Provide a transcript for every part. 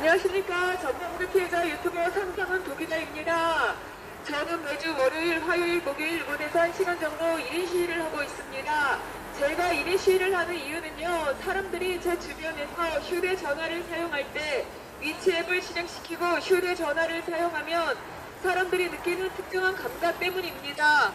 안녕하십니까. 전남구 피해자 유튜버 상상은 도기자입니다. 저는 매주 월요일, 화요일, 목요일 이곳에서 1시간 정도 1인 시위를 하고 있습니다. 제가 1인 시위를 하는 이유는요, 사람들이 제 주변에서 휴대전화를 사용할 때 위치 앱을 실행시키고 휴대전화를 사용하면 사람들이 느끼는 특정한 감각 때문입니다.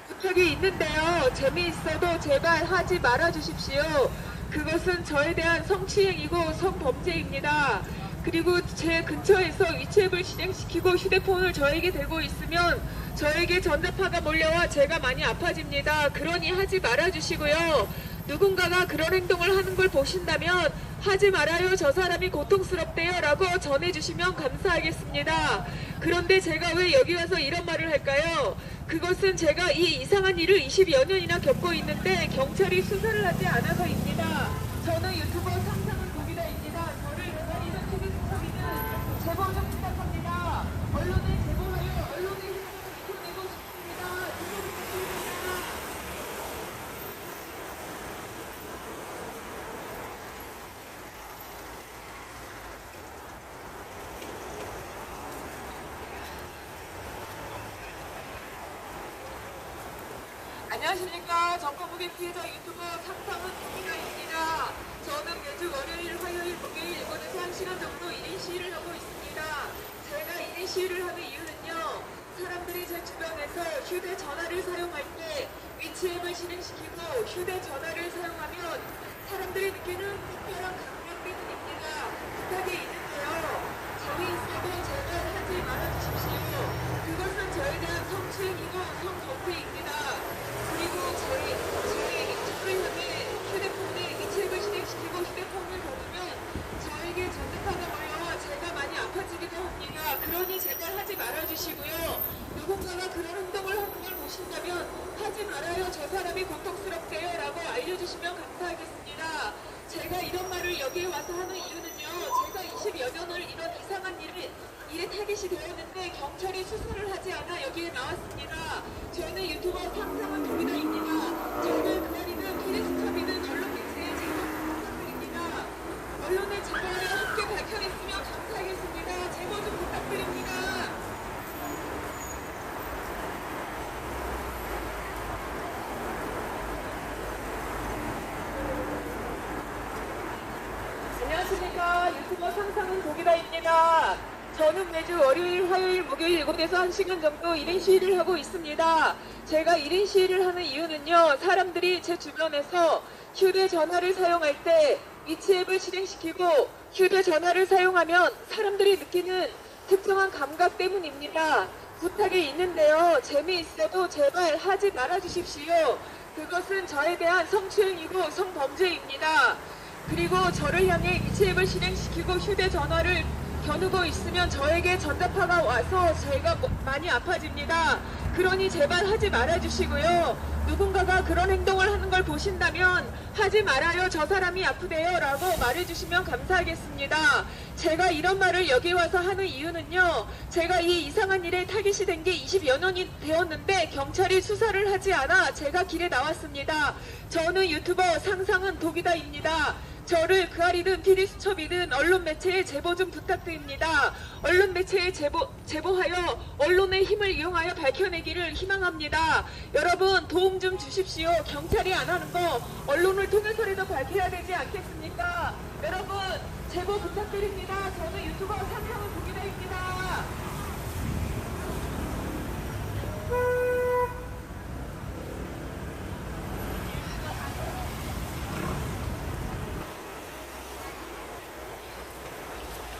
부탁이 있는데요. 재미있어도 제발 하지 말아 주십시오. 그것은 저에 대한 성추행이고 성범죄입니다. 그리고 제 근처에서 위치앱을 실행시키고 휴대폰을 저에게 대고 있으면 저에게 전자파가 몰려와 제가 많이 아파집니다. 그러니 하지 말아 주시고요. 누군가가 그런 행동을 하는 걸 보신다면 하지 말아요. 저 사람이 고통스럽대요. 라고 전해주시면 감사하겠습니다. 그런데 제가 왜 여기 와서 이런 말을 할까요? 그것은 제가 이 이상한 일을 20여 년이나 겪고 있는데 경찰이 수사를 하지 않아서입니다. 저는 유튜버 상상은 도기다입니다. 저를 기다리는 TV수첩이는 제보 좀 부탁합니다. 언론에 제보하여 언론의 힘을 지켜내고 싶습니다. 제보 부탁드립니다. 안녕하십니까. 전국의 피해자 유튜버 상상은 도기자입니다. 저는 매주 월요일, 화요일, 목요일 이곳에서 1시간 정도 1인 시위를 하고 있습니다. 제가 1인 시위를 하는 이유는요, 사람들이 제 주변에서 휴대전화를 사용할 때 위치 앱을 실행시키고 휴대전화를 사용하면 사람들이 느끼는 특별한 감각 때문입니다. 부탁이 있는데요, 재미있어도 제발 하지 말아주십시오. 그것은 저에 대한 성추행이고 성범죄입니다. 그리고 저를 향해 휴대폰에 위치앱을 실행시키고 휴대폰을 닫으면 저에게 전자파가 몰려와 제가 많이 아파지기도 합니다. 그러니 제발 하지 말아주시고요. 누군가가 그런 행동을 하는 걸 보신다면 하지 말아요. 저 사람이 고통스럽대요. 라고 알려주시면 감사하겠습니다. 제가 이런 말을 여기에 와서 하는 이유는요, 제가 20여 년을 이런 이상한 일에 타깃이 되었는데 경찰이 수사를 하지 않아 여기에 나왔습니다. 저는 유튜버 상상은 도기다입니다. 저를 기다리는 피해수첩이는 언론 매체에 제보 부탁드립니다. 언론의 제보를 함께 밝혀냈으면 감사하겠습니다. 제보 좀 부탁드립니다. 안녕하십니까. 유튜버 상상은 도기다입니다. 저는 매주 월요일, 화요일, 목요일 이곳에서 1시간 정도 1인 시위를 하고 있습니다. 제가 1인 시위를 하는 이유는요, 사람들이 제 주변에서 휴대전화를 사용할 때 위치 앱을 실행시키고 휴대전화를 사용하면 사람들이 느끼는 특정한 감각 때문입니다. 부탁이 있는데요, 재미있어도 제발 하지 말아 주십시오. 그것은 저에 대한 성추행이고 성범죄입니다. 그리고 저를 향해 위치 앱을 실행시키고 휴대전화를 겨누고 있으면 저에게 전자파가 와서 제가 많이 아파집니다. 그러니 제발 하지 말아주시고요. 누군가가 그런 행동을 하는 걸 보신다면 하지 말아요. 저 사람이 아프대요. 라고 말해주시면 감사하겠습니다. 제가 이런 말을 여기 와서 하는 이유는요, 제가 이 이상한 일에 타깃이 된 게 20여 년이 되었는데 경찰이 수사를 하지 않아 제가 길에 나왔습니다. 저는 유튜버 상상은 도기다입니다. 저를 그아리든 피디수첩이든 언론 매체에 제보 좀 부탁드립니다. 언론 매체에 제보하여 언론의 힘을 이용하여 밝혀내기를 희망합니다. 여러분 도움 좀 주십시오. 경찰이 안 하는 거 언론을 통해서라도 밝혀야 되지 않겠습니까? 여러분 제보 부탁드립니다. 저는 유튜버 상상은 도기다입니다.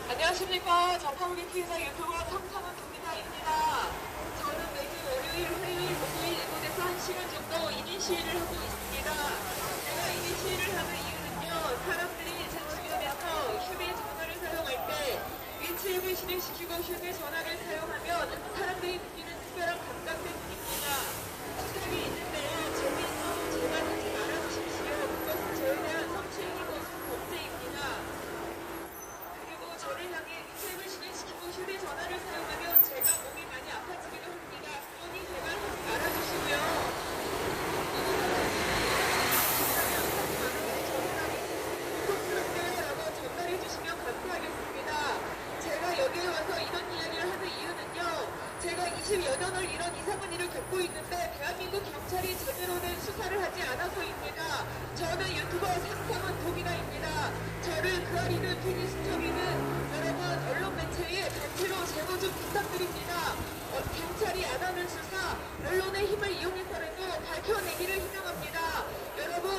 안녕하십니까. 전국의 피해자 유튜버 상상은 도기다입니다. 저는 매주 월요일, 화요일, 목요일 이곳에서 1시간 정도 1인 시위를 하고 있습니다. 제가 1인 시위를 하는 이유는요, 사람들이 제 주변에서 휴대전화를 사용할 때 위치 앱을 실행시키고 휴대전화를 사용하면 사람들이 느끼는 특별한 감각 때문입니다. 부탁이 있는데요, 재미있어도 제발 하지 말아주십시오. 그것은 저에 대한 성추행이고 범죄입니다. 저를 향해 위치 앱을 실행시키고 휴대전화를 사용하면 제가 몸이 많이 아파지기도 합니다. 그러니 제발 하지 말아주시고요. 고통스럽대요. 라고 전달해주시면 감사하겠습니다. 있는데 대한민국 경찰이 제대로 된 수사를 하지 않아서입니다. 저는 유튜버 상상은 독이다입니다. 저를 그아리는 피니스토리는 여러분 언론 매체에 단체로 제보 좀 부탁드립니다. 경찰이 안 하는 수사, 언론의 힘을 이용해서라도 밝혀내기를 희망합니다. 여러분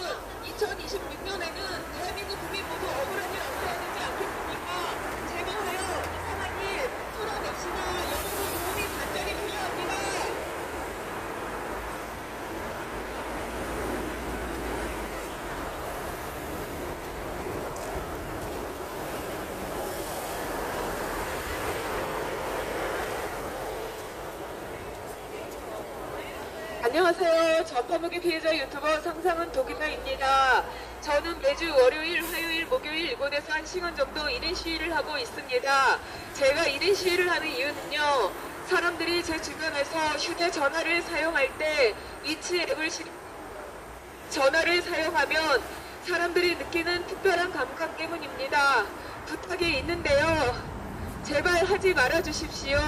2026년에는 대한민국 국민 모두 억울한 일 없어야 되지 않겠습니까? 제발요 이상한 일 털어냅시다. 여러분 도움이 간절히 필요합니다. 안녕하세요. 전파무기 피해자 유튜버 상상은 독이다입니다. 저는 매주 월요일, 화요일, 목요일 이곳에서 1시간 정도 1인 시위를 하고 있습니다. 제가 1인 시위를 하는 이유는요. 사람들이 제 주변에서 휴대전화를 사용할 때 위치 앱을 전화를 사용하면 사람들이 느끼는 특별한 감각 때문입니다. 부탁이 있는데요. 제발 하지 말아 주십시오.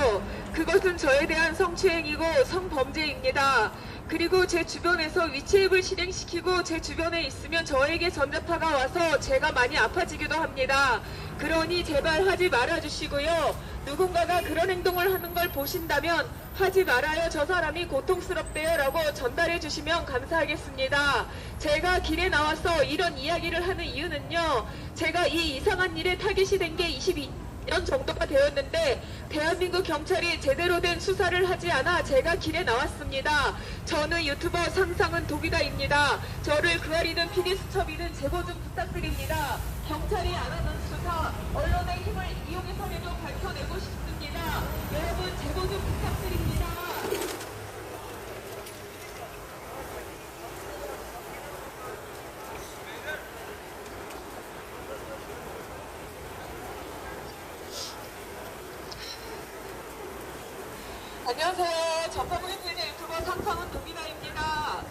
그것은 저에 대한 성추행이고 성범죄입니다. 그리고 제 주변에서 위치앱을 실행시키고 제 주변에 있으면 저에게 전자파가 와서 제가 많이 아파지기도 합니다. 그러니 제발 하지 말아 주시고요. 누군가가 그런 행동을 하는 걸 보신다면 하지 말아요. 저 사람이 고통스럽대요 라고 전달해 주시면 감사하겠습니다. 제가 길에 나와서 이런 이야기를 하는 이유는요. 제가 이 이상한 일에 타깃이 된 게 22년 정도가 되었는데 대한민국 경찰이 제대로 된 수사를 하지 않아 제가 길에 나왔습니다. 저는 유튜버 상상은 독이다입니다. 저를 그아리는 피디수첩이는 제보 좀 부탁드립니다. 경찰이 안 하는 수사, 언론의 힘을 이용해서라도 밝혀내고 싶습니다. 여러분 제보 좀 부탁드립니다. 안녕하세요. 전파무기 피해자 유튜버 상상은 독이다입니다.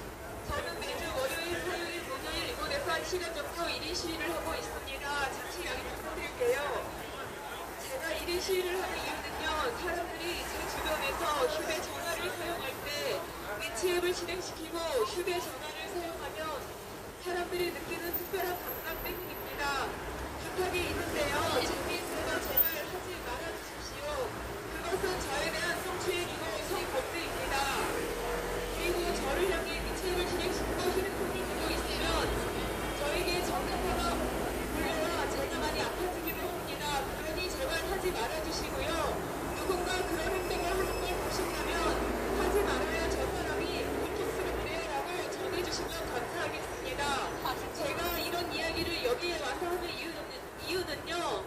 저는 매주 월요일, 화요일, 목요일 이곳에서 1시간 정도 1인 시위를 하고 있습니다. 잠시 양해 부탁드릴게요. 제가 1인 시위를 하는 이유는요. 사람들이 제 주변에서 휴대전화를 사용할 때 위치앱을 실행시키고 휴대전화를 사용하면 사람들이 느끼는 특별한 감각 때문입니다. 부탁이 있는데요. 재미있어도 제발 하지 말아주십시오. 그것은 저에 대한 성추행이고 성범죄입니다. 그리고 저를 향해 위치앱을 실행시키고 휴대폰을 들고 있으면 저에게 전자파가 불려와 제가 많이 아파지기도 합니다. 그러니 제발 하지 말아주시고요. 누군가 그런 행동을 하는 걸 보신다면 하지 말아요. 저 사람이 고통스럽대요 라고 전해주시면 감사하겠습니다. 제가 이런 이야기를 여기에 와서 하는 이유는요.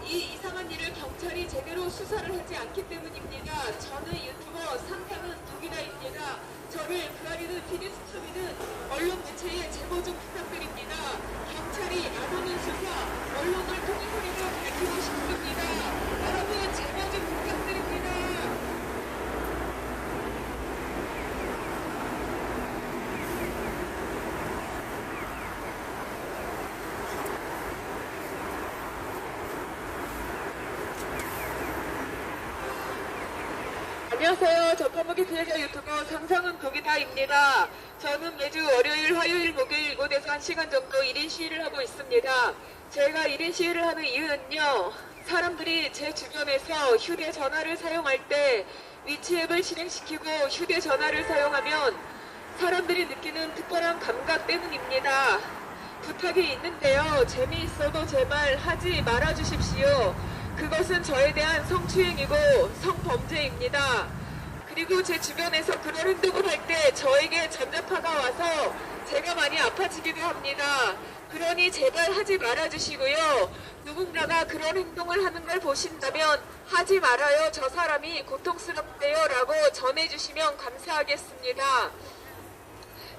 이 이상한 일을 경찰이 제대로 수사를 하지 않기 때문입니다. 저는 유튜버 상상은 독이다입니다. 저를 그아리는 피디수첩이는 언론 매체에 제보 좀 부탁드립니다. 경찰이 안 하는 수사, 언론을 통해서라도 밝히고 싶습니다. 여러분 제보 좀 부탁드립니다. 안녕하세요. 전파무기 피해자 유튜버 상상은 독이다입니다. 저는 매주 월요일, 화요일, 목요일 이곳에서 1시간 정도 1인 시위를 하고 있습니다. 제가 1인 시위를 하는 이유는요. 사람들이 제 주변에서 휴대전화를 사용할 때 위치앱을 실행시키고 휴대전화를 사용하면 사람들이 느끼는 특별한 감각 때문입니다. 부탁이 있는데요. 재미있어도 제발 하지 말아주십시오. 그것은 저에 대한 성추행이고 성범죄입니다. 그리고 제 주변에서 그런 행동을 할 때 저에게 전자파가 와서 제가 많이 아파지기도 합니다. 그러니 제발 하지 말아주시고요. 누군가가 그런 행동을 하는 걸 보신다면 하지 말아요. 저 사람이 고통스럽대요 라고 전해주시면 감사하겠습니다.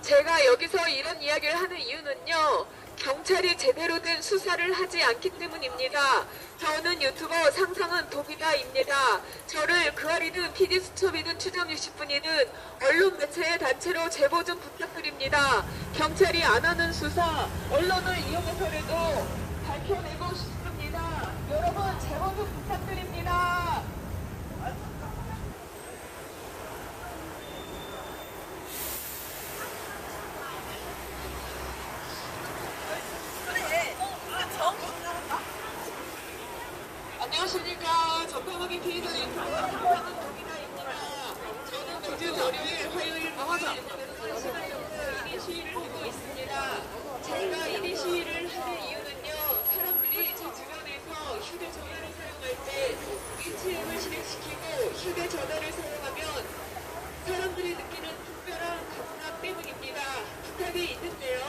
제가 여기서 이런 이야기를 하는 이유는요. 경찰이 제대로 된 수사를 하지 않기 때문입니다. 저는 유튜버 상상은 독이다입니다. 저를 그아리든 피디수첩이든 추정 60분이든 언론 매체의 단체로 제보 좀 부탁드립니다. 경찰이 안 하는 수사, 언론을 이용해서라도 밝혀내고 싶습니다. 여러분 제보 좀 부탁드립니다. 사람들이 느끼는 특별한 감각 때문입니다. 부탁이 있는데요.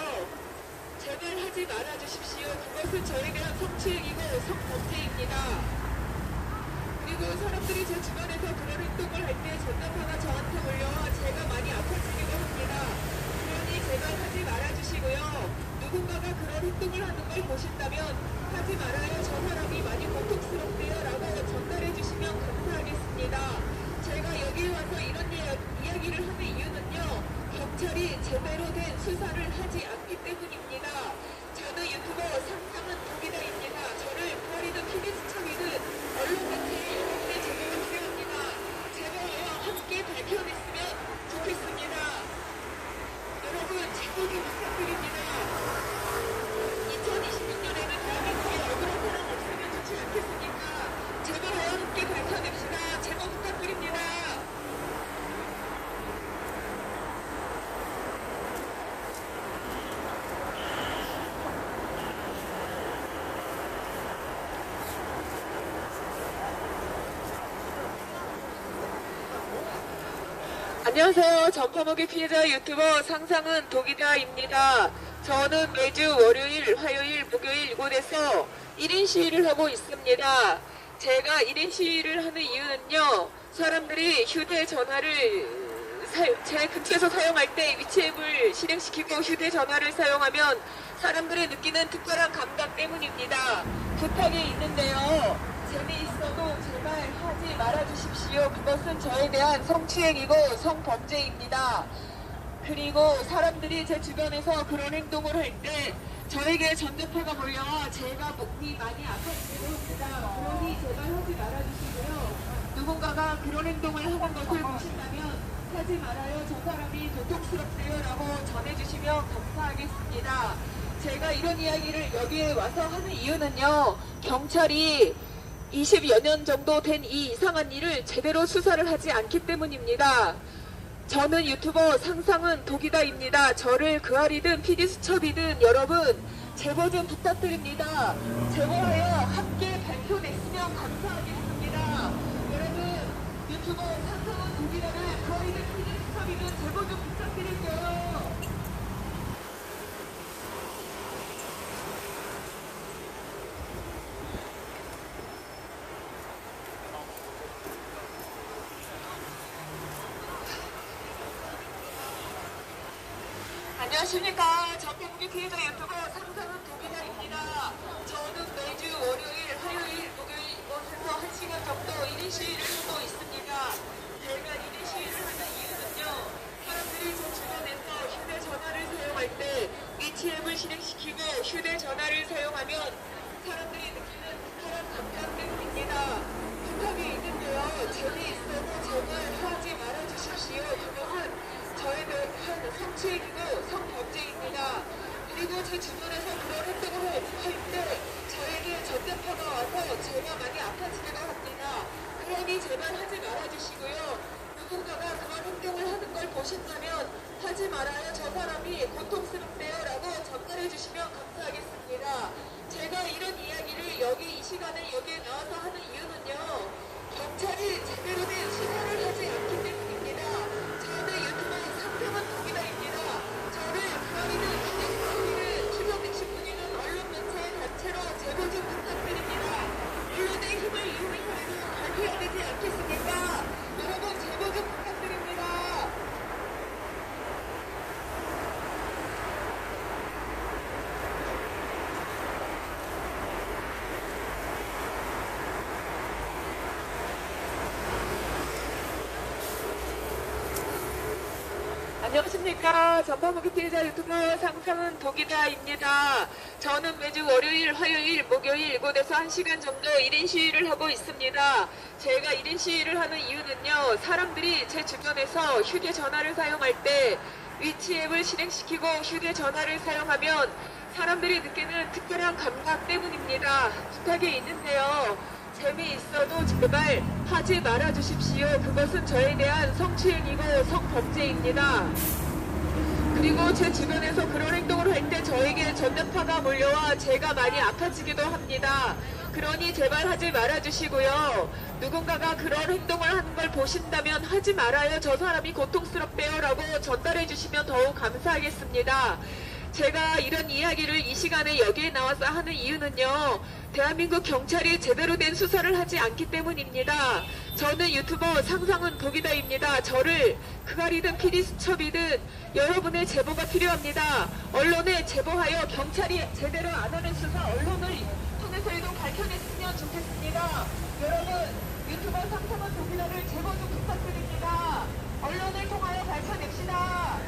제발 하지 말아 주십시오. 그것은 저에 대한 성추행이고 성범죄입니다. 그리고 사람들이 제 주변에서 그런 행동을 할 때 전담파가 저한테 올려와 제가 많이 아파지기도 합니다. 그러니 제발 하지 말아주시고요. 누군가가 그런 행동을 하는 걸 보신다면 하지 말아요. 저 사람이 많이 고통스럽대요 라고 전달해 주시면 감사하겠습니다. 제가 여기 와서 이런 이야기를 하는 이유는요. 경찰이 제대로 된 수사를 하지 않기 때문입니다. 저는 유튜버 상상은 독이다입니다. 저를 부활이든 피디수첩이든 언론단체에 이렇게 제공을 필요합니다. 제발요 함께 밝혀냈으면 좋겠습니다. 여러분 제보기 부탁드립니다. 2026년에는 대한민국에 억울한 사람 없으면 좋지 않겠습니까? 제발요 함께 밝혀냅시다. 제보 부탁드립니다. 안녕하세요. 전파먹이 피해자 유튜버 상상은 독이다입니다. 저는 매주 월요일, 화요일, 목요일 이곳에서 1인 시위를 하고 있습니다. 제가 1인 시위를 하는 이유는요. 사람들이 휴대전화를 제 근처에서 사용할 때 위치앱을 실행시키고 휴대전화를 사용하면 사람들이 느끼는 특별한 감각 때문입니다. 부탁이 있는데요. 재미있어도 제발 하지 말아주십시오. 그것은 저에 대한 성추행이고 성범죄입니다. 그리고 사람들이 제 주변에서 그런 행동을 할 때 저에게 전자파가 몰려와 제가 목이 많이 아파지기도 합니다. 그러니 제발 하지 말아주시고요. 누군가가 그런 행동을 하는 것을 보신다면 하지 말아요. 저 사람이 고통스럽대요 라고 전해주시면 감사하겠습니다. 제가 이런 이야기를 여기에 와서 하는 이유는요. 경찰이 20여 년 정도 된 이 이상한 일을 제대로 수사를 하지 않기 때문입니다. 저는 유튜버 상상은 독이다입니다. 저를 그알이든 피디수첩이든 여러분 제보 좀 부탁드립니다. 제보하여 함께 밝혀냈으면 감사하겠습니다. 여러분 유튜버 상상은 독이다를 그알이든 피디수첩이든 제보 좀 부탁드릴게요. 안녕하십니까. 전국의 피해자 유튜버 상상은 독이다입니다. 저는 매주 월요일, 화요일, 목요일 이곳에서 1시간 정도 1인 시위를 하고 있습니다. 제가 1인 시위를 하는 이유는요. 사람들이 제 주변에서 휴대전화를 사용할 때 위치앱을 실행시키고 휴대전화를 사용하면 사람들이 느끼는 특별한 감각 때문입니다. 부탁이 있는데요. 재미있어도 제발 하지 말아주십시오. 그것은 저에 대한 성추행이고 성범죄입니다. 그리고 제 주변에서 그런 행동을 할 때 저에게 전자파가 와서 제가 많이 아파지기도 합니다. 그러니 제발 하지 말아주시고요. 누군가가 그런 행동을 하는 걸 보신다면 하지 말아요. 저 사람이 고통스럽대요 라고 전달해 주시면 감사하겠습니다. 제가 이런 이야기를 여기 이 시간에 여기에 나와서 하는 이유는요. 경찰이 제대로 된 수사를 하지 않기 때문입니다. 저는 유튜버 상상은 독이다입니다. 저를 그아이든 피디수첩이든 출연되신 분이든 언론단체 단체로 제보 좀 부탁드립니다. 언론의 힘을 이용해서라도 밝혀야 되지 않겠습니까? 여러분 제보 좀 부탁드립니다. 안녕하십니까. 전파무기 피해자 유튜버 상상은 독이다입니다. 저는 매주 월요일, 화요일, 목요일 이곳에서 1시간 정도 1인 시위를 하고 있습니다. 제가 1인 시위를 하는 이유는요. 사람들이 제 주변에서 휴대전화를 사용할 때 위치앱을 실행시키고 휴대전화를 사용하면 사람들이 느끼는 특별한 감각 때문입니다. 부탁이 있는데요. 재미있어도 제발 하지 말아주십시오. 그것은 저에 대한 성추행이고 성범죄입니다. 그리고 제 주변에서 그런 행동을 할 때 저에게 전자파가 몰려와 제가 많이 아파지기도 합니다. 그러니 제발 하지 말아주시고요. 누군가가 그런 행동을 하는 걸 보신다면 하지 말아요. 저 사람이 고통스럽대요. 라고 전달해 주시면 더욱 감사하겠습니다. 제가 이런 이야기를 이 시간에 여기에 나와서 하는 이유는요. 대한민국 경찰이 제대로 된 수사를 하지 않기 때문입니다. 저는 유튜버 상상은 독이다입니다. 저를 그갈이든 PD수첩이든 여러분의 제보가 필요합니다. 언론에 제보하여 경찰이 제대로 안 하는 수사 언론을 통해서라도 밝혀냈으면 좋겠습니다. 여러분 유튜버 상상은 독이다를 제보 좀 부탁드립니다. 언론을 통하여 밝혀냅시다.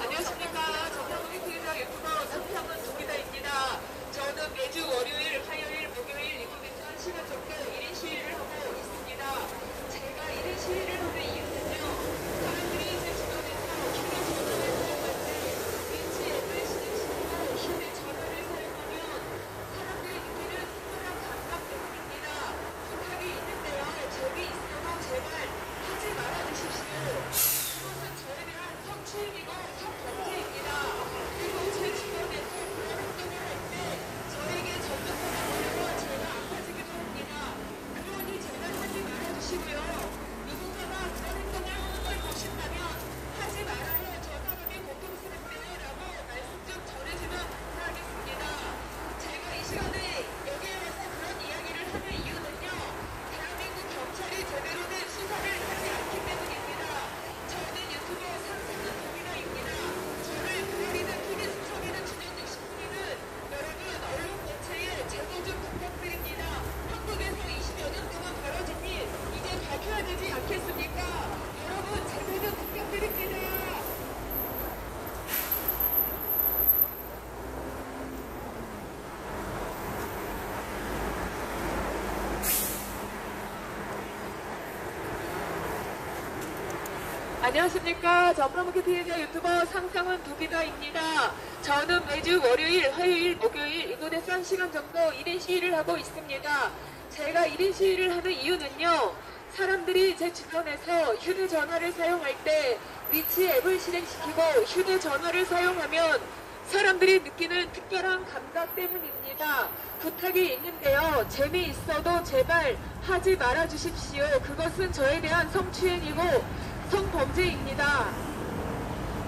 안녕하십니까. 정상훈 피해자 유튜버 상상은 독이다입니다. 저는 매주 월요일, 화요일, 목요일 이곳에서 1시간 정도 1인 시위를 하고 있습니다. 제가 1인 시위를 하는 이유는요. 사람들이 제 주변에서 휴대전화를 사용할 때 왠지 앱을 실행시키고 휴대전화를 사용하면 사람들이 느끼는 특별한 감각 때문입니다. 부탁이 있는데요. 재미있어도 제발 하지 말아주십시오. 그것은 저에 대한 성추행이고 성범죄입니다. 그리고 제 주변에서 그런 행동을 할 때 저에게 전자파가 걸려서 제가 아파지기도 합니다. 그러니 제발 하지 말아주시고요. 누군가가 그런 행동을 하는 걸 보신다면 하지 말아요. 저 사람이 고통스럽대요. 라고 말씀 좀 전해주면 감사하겠습니다. 제가 이 시간에 여기에 와서 그런 이야기를 하는 이유는요. 대한민국 경찰이 제대로 된 수사를 하지 않기 때문입니다. 저는 유튜버 상상은 독이다입니다. 저를 그날이든 PD수첩이든 준현직 신문이든 여러분 언론 매체에 제보 좀 부탁드립니다. 한국에서 20여 년 동안 벌어진 일 이제 밝혀야 되지 않겠습니까? 여러분 제보 좀 부탁드립니다. 안녕하십니까. 전파무기 피해자 유튜버 상상은 독이다입니다. 저는 매주 월요일, 화요일, 목요일 이곳에서 1시간 정도 1인 시위를 하고 있습니다. 제가 1인 시위를 하는 이유는요. 사람들이 제 주변에서 휴대전화를 사용할 때 위치 앱을 실행시키고 휴대전화를 사용하면 사람들이 느끼는 특별한 감각 때문입니다. 부탁이 있는데요. 재미있어도 제발 하지 말아주십시오. 그것은 저에 대한 성추행이고 성범죄입니다.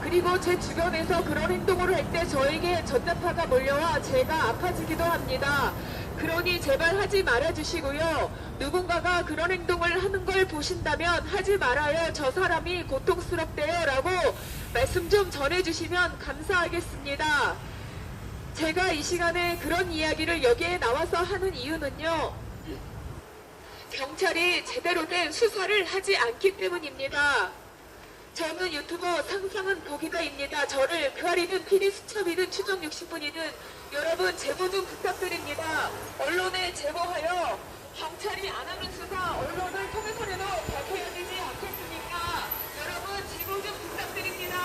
그리고 제 주변에서 그런 행동을 할 때 저에게 전자파가 몰려와 제가 아파지기도 합니다. 그러니 제발 하지 말아주시고요. 누군가가 그런 행동을 하는 걸 보신다면 하지 말아요. 저 사람이 고통스럽대요. 라고 말씀 좀 전해주시면 감사하겠습니다. 제가 이 시간에 그런 이야기를 여기에 나와서 하는 이유는요. 경찰이 제대로 된 수사를 하지 않기 때문입니다. 저는 유튜버 상상은 독이다입니다. 저를 그알이든 PD수첩이든 추정 60분이든 여러분 제보 좀 부탁드립니다. 언론에 제보하여 경찰이 안 하는 수사 언론을 통해서라도 밝혀야 되지 않겠습니까? 여러분 제보 좀 부탁드립니다.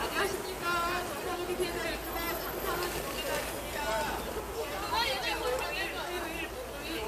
안녕하십니까. 정상훈 피해자 유튜버 상상은 독이다입니다. 저는 매주 월요일, 화요일, 목요일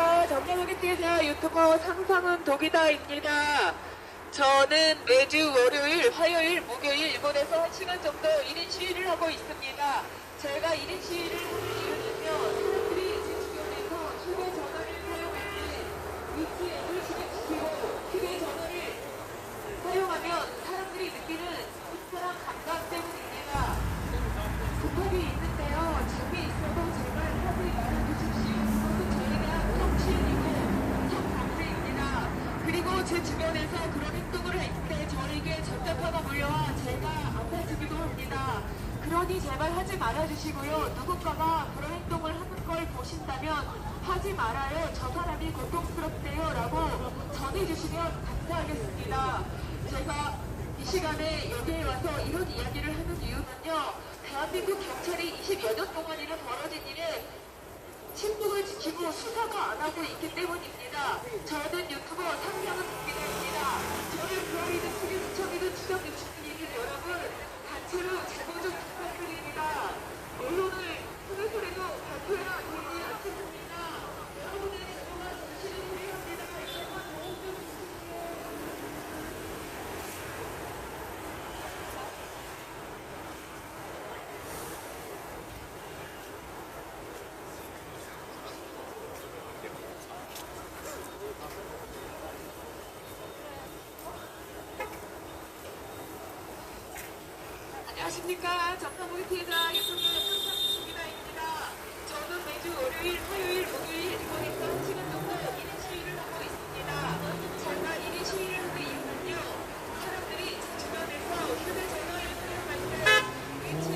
안녕하십니까. 정경호기TV 유튜버 상상은 독이다입니다. 저는 매주 월요일, 화요일, 목요일 이곳에서 1시간 정도 1인 시위를 하고 있습니다. 제가 1인 시위를 하는 이유는요. 사람들이 제 주변에서 휴대전화를 사용할 때 위치 앱을 실행시키고 휴대전화를 사용하면 사람들이 느끼는 특별한 감각 때문입니다. 부탁이 있는데요. 재미있어도 제발 하지 말아주십시오. 그것은 저희가 성취인이고 성범죄입니다. 그리고 제 주변에서 그런 행동을 할 때 저에게 전자파가 몰려와 제가 아파지기도 합니다. 그러니 제발 하지 말아주시고요. 누군가가 그런 행동을 하는 걸 보신다면 하지 말아요. 저 사람이 고통스럽대요. 라고 전해주시면 감사하겠습니다. 제가 이 시간에 여기에 와서 이런 이야기를 하는 이유는요. 대한민국 경찰이 20여 년 동안이나 벌어진 일에 침묵을 지키고 수사가 안 하고 있기 때문입니다. 저는 유튜버 상상은 독기다입니다. 저를 브라이드 특유수청이든 추적 유축이든 여러분 단체로 제보 좀 부탁드립니다. 언론을 통해서라도 발표해라 그러지 않겠습니다. 여러분의 제보가 진실이 필요합니다. 여러분 도움 좀 주세요. 안녕하십니까. 정상보이 피해자 유튜브 상상입니다. 저는 매주 월요일, 화요일, 목요일 이곳에서 1시간 정도 1인 시위를 하고 있습니다. 제가 1인 시위를 하는 이유는요. 사람들이 제 주변에서 휴대전화를 사용할 때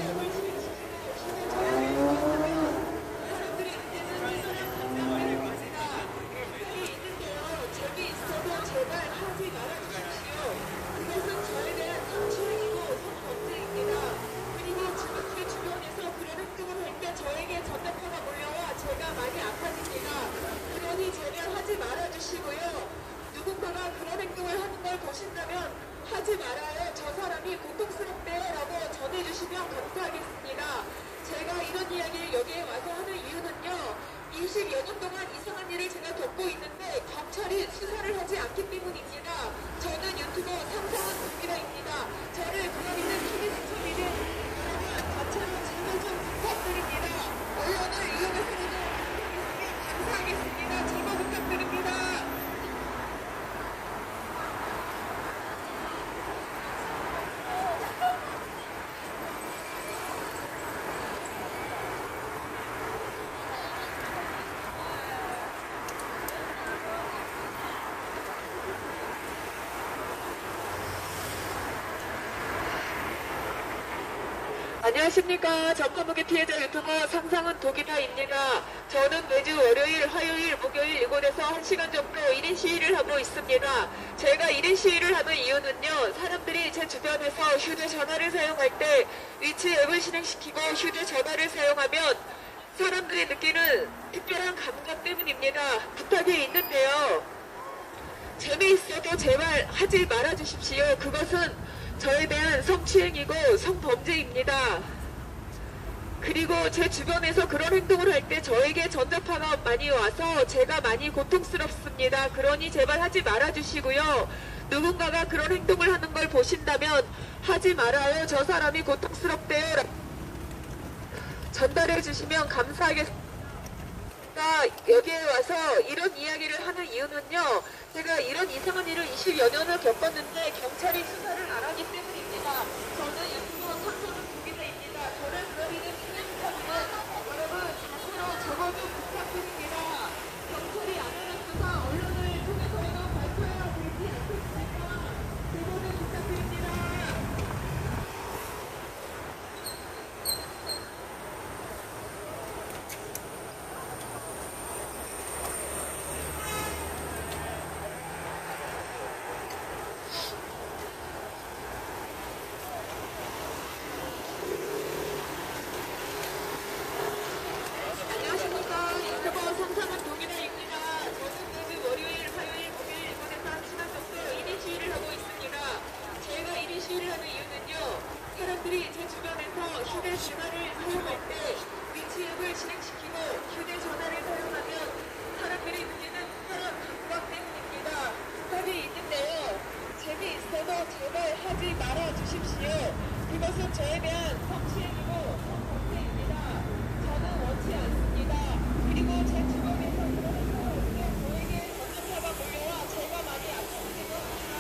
위치 앱을 실행시키고 휴대전화를 사용하면 사람들이 느끼는 특별한 감정을 겁니다. 부탁이 있는데요. 재미있어도 제발 하지 말아주십시오. 그것은 저에 대한 성추행이고 성범죄입니다. 그리고 제 주변에서 그런 행동을 할 때 저에게 전자파가 몰려와 제가 많이 아파집니다. 그러니 제발 하지 말아주시고요. 누군가가 그런 행동을 하는 걸 보신다면 하지 말아요. 저 사람이 고통스럽대요. 라고 전해주시면 감사하겠습니다. 제가 이런 이야기를 여기에 와서 하는 이유는요. 20여 년 동안 이상한 일을 제가 겪고 있는데 경찰이 수사를 하지 않기 때문입니다. 저는 유튜버 상상은 독기다입니다. 저를 부르는 TV수첩이든 여러분 단체로 제보 좀 부탁드립니다. 언론을 이용해서라도 감사하겠습니다. 제보 부탁드립니다. 안녕하십니까. 전파무기 피해자 유튜버 상상은 독이다입니다. 저는 매주 월요일, 화요일, 목요일 이곳에서 1시간 정도 1인 시위를 하고 있습니다. 제가 1인 시위를 하는 이유는요. 사람들이 제 주변에서 휴대전화를 사용할 때 위치 앱을 실행시키고 휴대전화를 사용하면 사람들이 느끼는 특별한 감각 때문입니다. 부탁이 있는데요. 재미있어도 제발 하지 말아주십시오. 그것은 저에 대한 성추행이고 성범죄입니다. 그리고 제 주변에서 그런 행동을 할 때 저에게 전자파가 많이 와서 제가 많이 고통스럽습니다. 그러니 제발 하지 말아주시고요. 누군가가 그런 행동을 하는 걸 보신다면 하지 말아요. 저 사람이 고통스럽대요. 전달해 주시면 감사하겠습니다. 여기에 와서 이런 이야기를 하는 이유는요. 제가 이런 이상한 일을 20여 년을 겪었는데 경찰이 수사를 안 하기 때문입니다. 저는 유튜버 상상은 독이다입니다. 저를 그러리는 TV수첩이는 여러분 단체로 제보 좀 부탁드립니다. 경찰이 안 하는 수사 언론을 통해서라도 발표해야 되지 않겠습니까? 제보 좀 부탁드립니다. 그것은 저에 대한 성추행이고 성범죄입니다. 저는 원치 않습니다. 그리고 제 주변에서 그러면서 저에게 전자파가 몰려와 제가 많이 아프기도 합니다.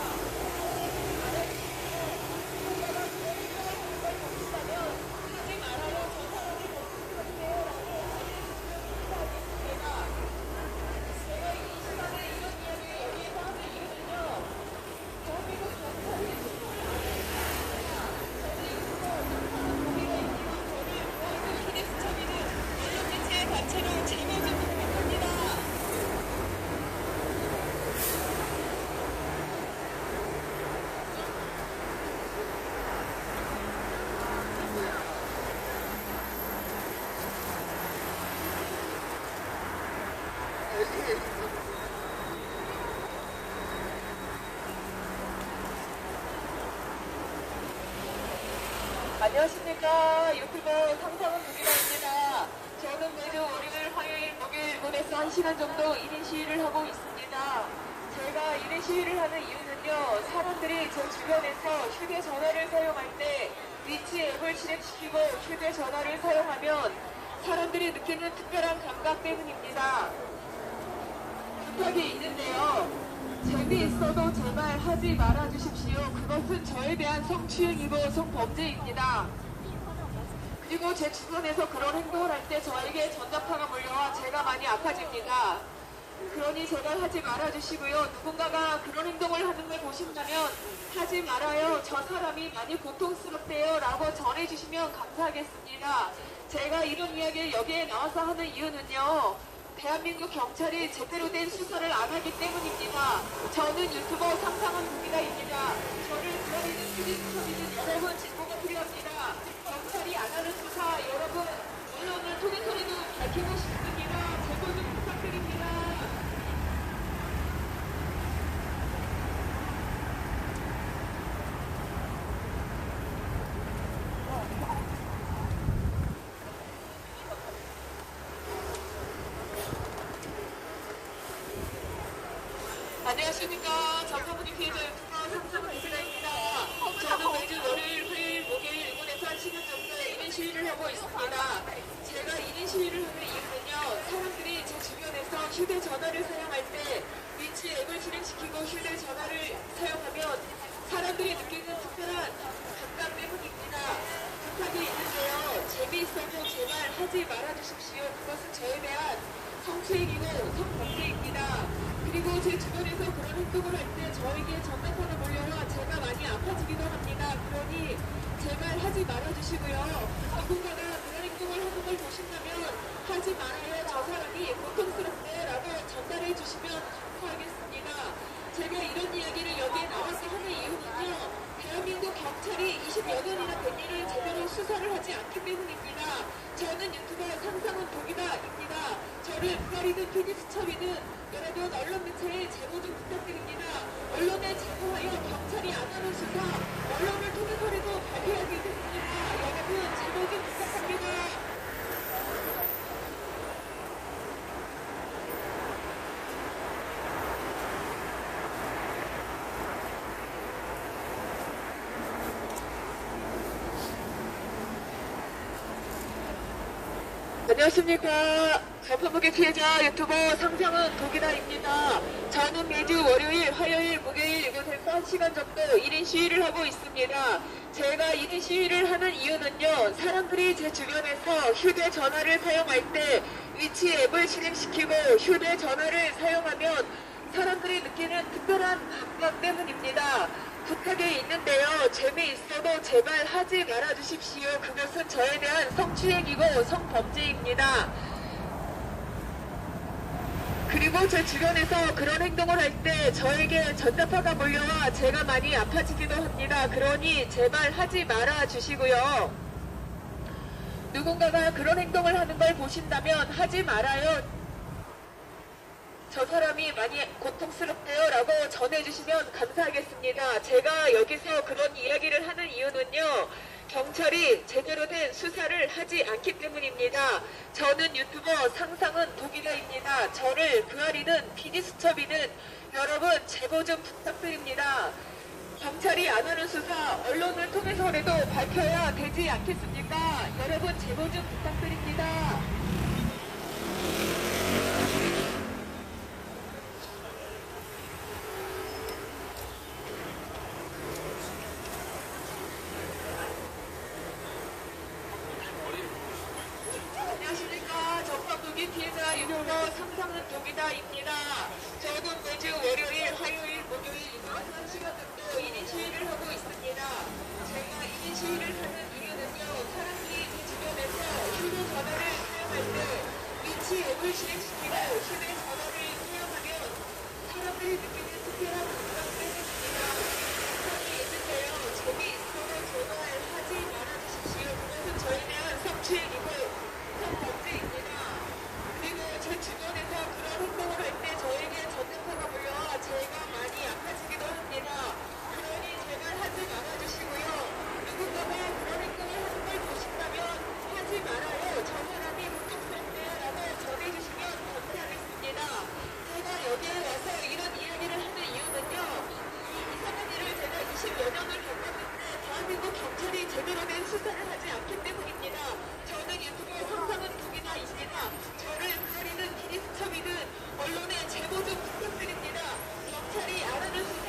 하지 말아주시고 누군가가 그런 행동을 하는 걸 보신다면 하지 말아요. 저 사람이 못쓰겠네요 라고 전해주시면 감사하겠습니다. 제가 이 시간에 이런 이야기를 여기에서 하는 이유는요. 대한민국 경찰이 수사를 안 했습니다. 저는 이거 경찰은 동의가 있지만 저를 모아있는 피디수첩이는 언론매체의 단체로 제거 좀 부탁합니다. 안녕하십니까. 유튜버 상상은 누기라입니다. 저는 매주 월요일, 화요일, 목요일 일본에서 1시간 정도 1인 시위를 하고 있습니다. 제가 1인 시위를 하는 이유는요. 사람들이 제 주변에서 휴대전화를 사용할 때 위치 앱을 실행시키고 휴대전화를 사용하면 사람들이 느끼는 특별한 감각 때문입니다. 부탁이 있는데요. 재미있어도 제발 하지 말아주십시오. 그것은 저에 대한 성추행이고 성범죄입니다. 그리고 제 주변에서 그런 행동을 할 때 저에게 전자파가 몰려와 제가 많이 아파집니다. 그러니 제발 하지 말아주시고요. 누군가가 그런 행동을 하는 걸 보신다면 하지 말아요. 저 사람이 많이 고통스럽대요 라고 전해주시면 감사하겠습니다. 제가 이런 이야기를 여기에 나와서 하는 이유는요. 대한민국 경찰이 제대로 된 수사를 안 하기 때문입니다. 저는 유튜버 상상은 누기다입니다. 저를 기다리는 피디수첩이는 여러분 진보가 필요합니다. 경찰이 안 하는 수사 여러분 언론을 통해서라도 밝히고 싶습니다. 제보 좀 부탁드립니다. 안녕하십니까. 전파분이 피해자 유튜버 상상은 누기다입니다. 저는 매주 월요일, 화요일, 목요일 일본에서 1시간 정도 1인 시위를 하고 있습니다. 제가 1인 시위를 하는 이유는요. 사람들이 제 주변에서 휴대전화를 사용할 때 위치 앱을 실행시키고 휴대전화를 사용하면 사람들이 느끼는 특별한 감각 때문입니다. 부탁이 있는데요. 재미있어도 제발 하지 말아주십시오. 그것은 저에 대한 성추행이고 성범죄입니다. 그리고 제 주변에서 그런 행동을 할 때 저에게 전자파가 몰려와 제가 많이 아파지기도 합니다. 그러니 제발 하지 말아주시고요. 누군가가 그런 행동을 하는 걸 보신다면 하지 말아요. 저 사람이 고통스럽대 라고 전달해 주시면 감사하겠습니다. 제가 이런 이야기를 여기에 나와서 하는 이유는요. 대한민국 경찰이 20여 년이나 된 일을 제대로 수사를 하지 않기 때문입니다. 저는 유튜버 상상은 독이다입니다. 저를 기다리는 피디수첩이는 여러분 언론 매체에 제보 좀 부탁드립니다. 언론에 제보하여 경찰이 안 하는 수사 언론을 통해서라도 밝혀야 되겠습니다. 여러분 제보 좀 부탁합니다. 안녕하십니까. 전파무기 피해자 유튜버 상상은 독이다입니다. 저는 매주 월요일, 화요일, 목요일 이곳에서 1시간 정도 1인 시위를 하고 있습니다. 제가 1인 시위를 하는 이유는요. 사람들이 제 주변에서 휴대전화를 사용할 때 위치 앱을 실행시키고 휴대전화를 사용하면 사람들이 느끼는 특별한 감각 때문입니다. 부탁이 있는데요. 재미있어도 제발 하지 말아주십시오. 그것은 저에 대한 성추행이고 성범죄입니다. 그리고 제 주변에서 그런 행동을 할 때 저에게 전자파가 몰려와 제가 많이 아파지기도 합니다. 그러니 제발 하지 말아주시고요. 누군가가 그런 행동을 하는 걸 보신다면 하지 말아요. 저 사람이 많이 고통스럽대요 라고 전해주시면 감사하겠습니다. 제가 여기서 그런 이야기를 하는 이유는요. 경찰이 제대로 된 수사를 하지 않기 때문입니다. 저는 유튜버 상상은 독이다입니다. 저를 그아리는 피디수첩이는 여러분 제보 좀 부탁드립니다. 경찰이 안 하는 수사 언론을 통해서라도 밝혀야 되지 않겠습니까? 여러분 제보 좀 부탁드립니다. 안녕하십니까. 전파국기 피해자 유튜버 상상은 독이다입니다. 저는 매주 월요일, 화요일, 목요일 이번 1시간 정도 1인 시위를 하고 있습니다. 제가 1인 시위를 하는 이유는요. 사람들이 제 주변에서 휴대전화를 사용할 때 위치 앱을 실행시키고 휴대전화를 사용하면 사람들이 느끼는 특별한 감정을 해줍니다. 감정이 있는데요. 저기 서로 전화하지 말아주십시오. 그것은 저에 대한 성추행이고 성범죄입니다. 그리고 제 주변에서 그런 행동을 할 때 저에게 전등사가 몰려와 제가 많이 아파지기도 합니다. 그러니 제발 하지 말아주시고요. 누군가가 그런 행동을 하는 걸 보신다면 하지 말아요. 저 사람이 부탁드립니다라고 전해주시면 감사하겠습니다. 제가 여기에 와서 이런 이야기를 하는 이유는요. 이 이상한 일을 제가 20여 년을 겪었는데 대한민국 경찰이 제대로 된 수사를 하지 않기 때문입니다. 저는 유튜브 상상은 독이다입니다. 저를 가리는 기립수첩이든 언론에 제보 좀 부탁드립니다. 경찰이 안 하는 수사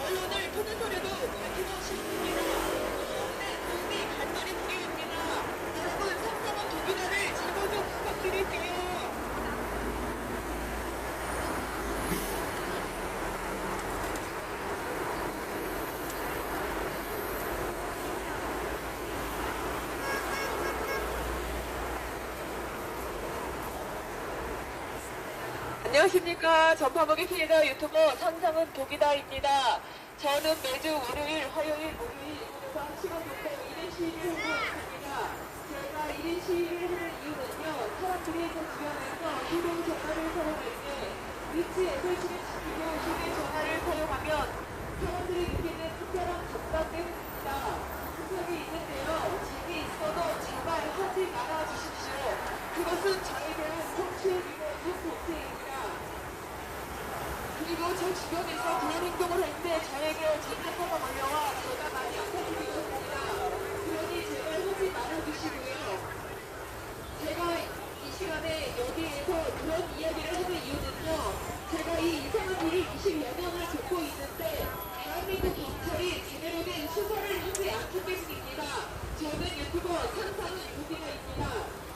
언론을 통해서라도 밝히고 싶습니다. 언론에 도움이 간절히 필요합니다. 여러분 상상은 독이다를 제보 좀 부탁드릴게요. 안녕하십니까. 전파목의 피해자 유튜버 상상은 독이다입니다. 저는 매주 월요일, 화요일, 목요일 이곳에서 1시간 정도 1인 시위를 하고 있습니다. 제가 1인 시위를 하는 이유는요. 사람들이 제 주변에서 휴대전화를 사용할 때 위치 앱을 실행시키고 휴대전화를 사용하면 사람들이 느끼는 특별한 감각 때문입니다. 부탁이 있는데요. 집이 있어도 제발 하지 말아주십시오. 그것은 저에 대한 성추행이고 성범죄입니다. 그리고 제 주변에서 그런 행동을 할 때 저에게 전화가 걸려와 제가 많이 아파지기도 합니다. 그러니 제발 하지 말아주시고요. 제가 이 시간에 여기에서 그런 이야기를 하는 이유는요. 제가 이 이상한 일을 20여 년을 겪고 있는데 대한민국 경찰이 제대로 된 수사를 하지 않기 때문입니다. 저는 유튜버 상상은 독이다입니다.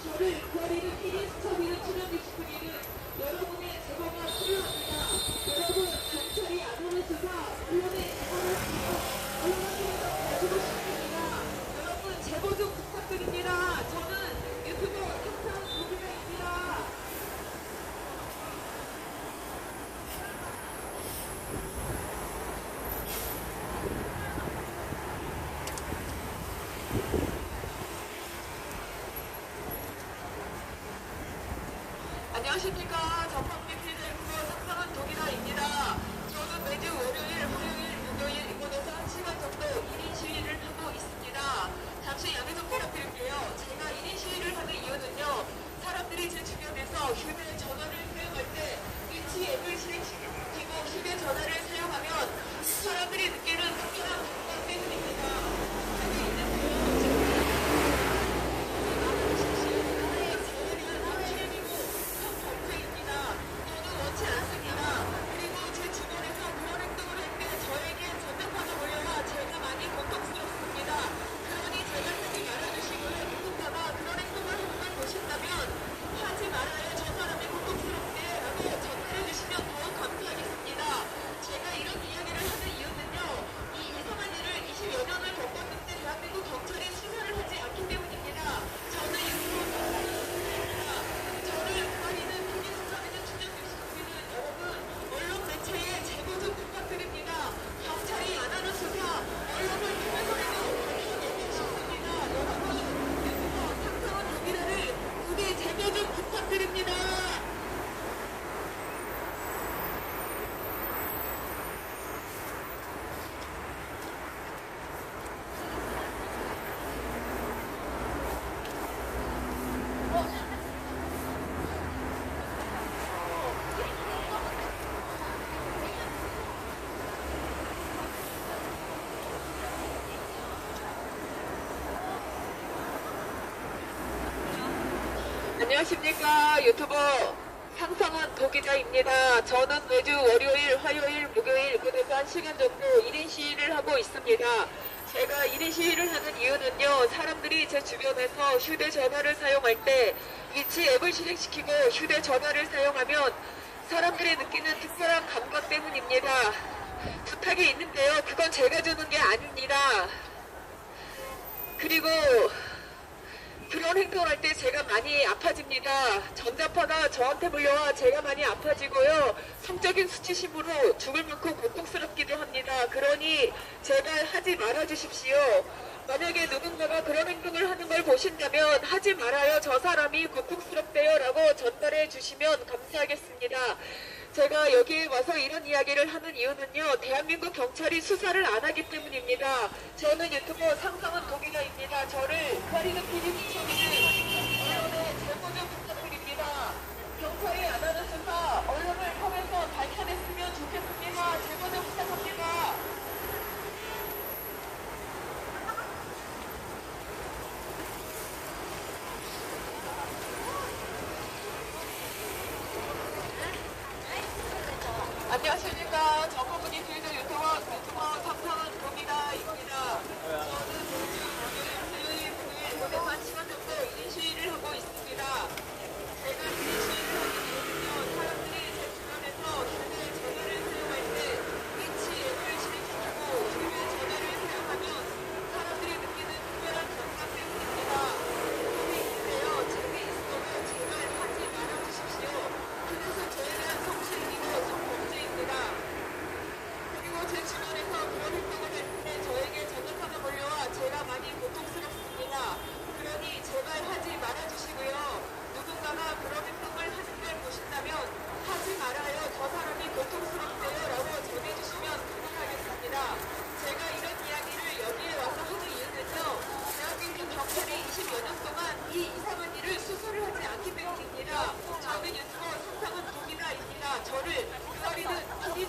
저를 구하리는 1인 수첩이든 출연유튜브이든 여러분의 제보가 필요합니다. 여러분 경찰이 안 하는 수사 언론에 제보를 주고 언론에서 가지고 싶습니다. 여러분 제보 좀 부탁드립니다. 저는 유튜버 상상은 독이다입니다. 안녕하십니까. 유튜버 상상은 독이다입니다. 저는 매주 월요일, 화요일, 목요일 그래서 1시간 정도 1인 시위를 하고 있습니다. 제가 1인 시위를 하는 이유는요. 사람들이 제 주변에서 휴대전화를 사용할 때 위치 앱을 실행시키고 휴대전화를 사용하면 사람들이 느끼는 특별한 감각 때문입니다. 부탁이 있는데요. 그건 제가 주는 게 아닙니다. 그리고 그런 행동을 할 때 제가 많이 아파집니다. 전자파가 저한테 물려와 제가 많이 아파지고요. 성적인 수치심으로 죽을 만큼 고통스럽기도 합니다. 그러니 제발 하지 말아 주십시오. 만약에 누군가가 그런 행동을 하는 걸 보신다면 하지 말아요. 저 사람이 고통스럽대요 라고 전달해 주시면 감사하겠습니다. 제가 여기에 와서 이런 이야기를 하는 이유는요. 대한민국 경찰이 수사를 안 하기 때문입니다. 저는 유튜버 상상은 독이다입니다. 저를 가리는 PD수첩이는 언론에 제보 좀 부탁드립니다. 경찰이 안 하는 수사 언론을 통해서 밝혀냈으면 좋겠습니다. 제보 좀 부탁합니다. 안녕하십니까. 정보분이 필드 유튜버 상상은 독이다입니다. 저는 매주 월요일, 화요일, 목요일 오늘 1시간 정도 1인 시위를 하고 있습니다. 제가 1인 시위를 하는 이유는요. 사람들이 제 주변에서 휴대전화를 사용할 때 위치 앱을 실행시키고 휴대전화를 사용하면 사람들이 느끼는 특별한 감각 때문입니다. 그게 있는데요. 제게 있어도 제발 하지 말아주십시오. 그래서 저에 대한 성추행이고 성범죄입니다. 그리고 제 주변에서 그런 행동을 할 때 저에게 전자파가 몰려와 제가 많이 고통스럽습니다. 그러니 제발 하지 말아주시고요. 누군가가 그런 행동을 하는 걸 보신다면 하지 말아요. 저 사람이 고통스럽대요 라고 전해주시면 감사하겠습니다. 제가 이런 이야기를 여기에 와서 하는 이유는요. 대한민국 경찰이 20여 년 동안 이 이상한 일을 수사를 하지 않기 때문입니다. 저는 유튜버 상상은 독이다입니다. 저를 기다리는 독이